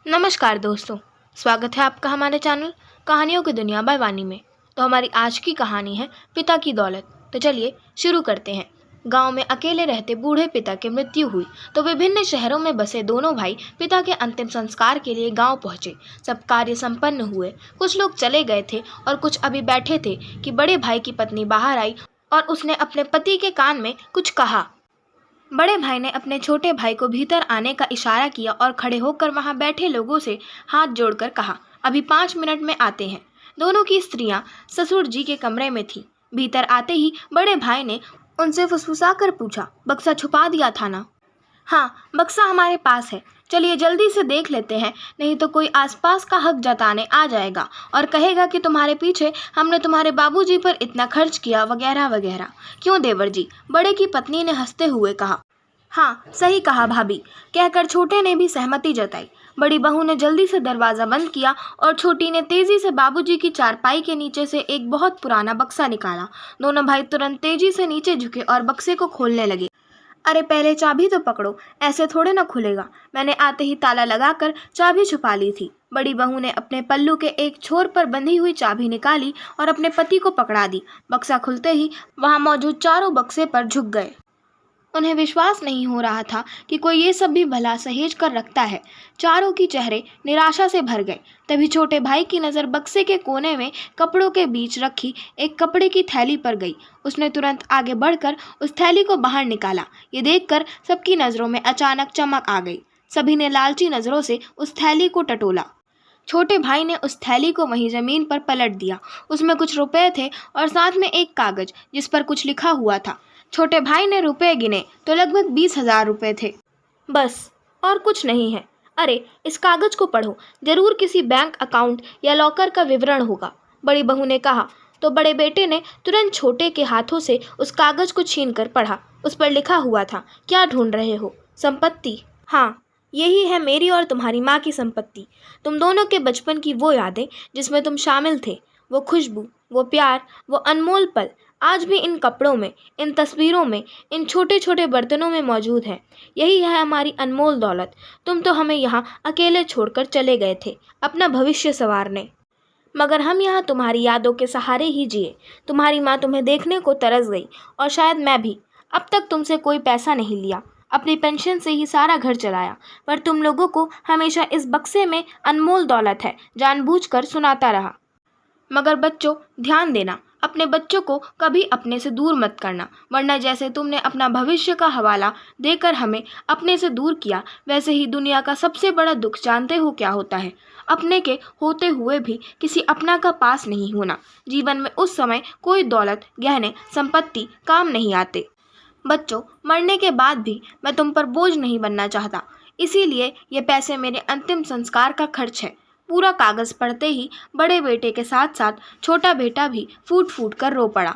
नमस्कार दोस्तों, स्वागत है आपका हमारे चैनल कहानियों की दुनिया बाय वानी में। तो हमारी आज की कहानी है पिता की दौलत। तो चलिए शुरू करते हैं। गांव में अकेले रहते बूढ़े पिता की मृत्यु हुई तो विभिन्न शहरों में बसे दोनों भाई पिता के अंतिम संस्कार के लिए गांव पहुंचे। सब कार्य संपन्न हुए। कुछ लोग चले गए थे और कुछ अभी बैठे थे कि बड़े भाई की पत्नी बाहर आई और उसने अपने पति के कान में कुछ कहा। बड़े भाई ने अपने छोटे भाई को भीतर आने का इशारा किया और खड़े होकर वहां बैठे लोगों से हाथ जोड़कर कहा, अभी 5 मिनट में आते हैं। दोनों की स्त्रियां ससुर जी के कमरे में थीं। भीतर आते ही बड़े भाई ने उनसे फुसफुसाकर पूछा, बक्सा छुपा दिया था ना? हाँ, बक्सा हमारे पास है। चलिए जल्दी से देख लेते हैं, नहीं तो कोई आसपास का हक जताने आ जाएगा और कहेगा कि तुम्हारे पीछे हमने तुम्हारे बाबूजी पर इतना खर्च किया वगैरह वगैरह। क्यों देवर जी? बड़े की पत्नी ने हंसते हुए कहा। हाँ, सही कहा भाभी, कहकर छोटे ने भी सहमति जताई। बड़ी बहू ने जल्दी से दरवाज़ा बंद किया और छोटी ने तेजी से बाबूजी की चारपाई के नीचे से एक बहुत पुराना बक्सा निकाला। दोनों भाई तुरंत तेजी से नीचे झुके और बक्से को खोलने लगे। अरे पहले चाबी तो पकड़ो, ऐसे थोड़े ना खुलेगा। मैंने आते ही ताला लगाकर चाबी छुपा ली थी। बड़ी बहू ने अपने पल्लू के एक छोर पर बंधी हुई चाबी निकाली और अपने पति को पकड़ा दी। बक्सा खुलते ही वहां मौजूद चारों बक्से पर झुक गए। उन्हें विश्वास नहीं हो रहा था कि कोई ये सब भी भला सहेज कर रखता है। चारों के चेहरे निराशा से भर गए। तभी छोटे भाई की नज़र बक्से के कोने में कपड़ों के बीच रखी एक कपड़े की थैली पर गई। उसने तुरंत आगे बढ़कर उस थैली को बाहर निकाला। ये देखकर सबकी नज़रों में अचानक चमक आ गई। सभी ने लालची नज़रों से उस थैली को टटोला। छोटे भाई ने उस थैली को वहीं ज़मीन पर पलट दिया। उसमें कुछ रुपए थे और साथ में एक कागज़ जिस पर कुछ लिखा हुआ था। छोटे भाई ने रुपए गिने तो लगभग 20,000 रुपये थे। बस, और कुछ नहीं है। अरे इस कागज़ को पढ़ो, जरूर किसी बैंक अकाउंट या लॉकर का विवरण होगा, बड़ी बहू ने कहा। तो बड़े बेटे ने तुरंत छोटे के हाथों से उस कागज़ को छीनकर पढ़ा। उस पर लिखा हुआ था, क्या ढूंढ रहे हो? संपत्ति। हाँ, यही है मेरी और तुम्हारी माँ की संपत्ति। तुम दोनों के बचपन की वो यादें जिसमें तुम शामिल थे, वो खुशबू, वो प्यार, वो अनमोल पल आज भी इन कपड़ों में, इन तस्वीरों में, इन छोटे छोटे बर्तनों में मौजूद है। यही है हमारी अनमोल दौलत। तुम तो हमें यहाँ अकेले छोड़कर चले गए थे अपना भविष्य संवारने, मगर हम यहाँ तुम्हारी यादों के सहारे ही जिए। तुम्हारी माँ तुम्हें देखने को तरस गई और शायद मैं भी। अब तक तुमसे कोई पैसा नहीं लिया, अपनी पेंशन से ही सारा घर चलाया, पर तुम लोगों को हमेशा इस बक्से में अनमोल दौलत है जानबूझकर सुनाता रहा। मगर बच्चों, ध्यान देना, अपने बच्चों को कभी अपने से दूर मत करना, वरना जैसे तुमने अपना भविष्य का हवाला देकर हमें अपने से दूर किया, वैसे ही दुनिया का सबसे बड़ा दुख जानते हो क्या होता है? अपने के होते हुए भी किसी अपना का पास नहीं होना। जीवन में उस समय कोई दौलत, गहने, संपत्ति काम नहीं आते। बच्चों, मरने के बाद भी मैं तुम पर बोझ नहीं बनना चाहता, इसीलिए ये पैसे मेरे अंतिम संस्कार का खर्च है। पूरा कागज़ पढ़ते ही बड़े बेटे के साथ साथ छोटा बेटा भी फूट फूट कर रो पड़ा।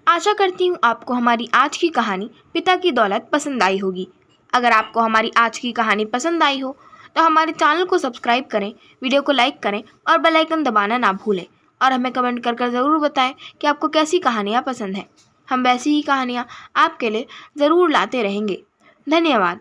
आशा करती हूँ आपको हमारी आज की कहानी पिता की दौलत पसंद आई होगी। अगर आपको हमारी आज की कहानी पसंद आई हो तो हमारे चैनल को सब्सक्राइब करें, वीडियो को लाइक करें और बेल आइकन दबाना ना भूलें। और हमें कमेंट कर ज़रूर बताएं कि आपको कैसी कहानियाँ पसंद हैं। हम वैसी ही कहानियाँ आपके लिए ज़रूर लाते रहेंगे। धन्यवाद।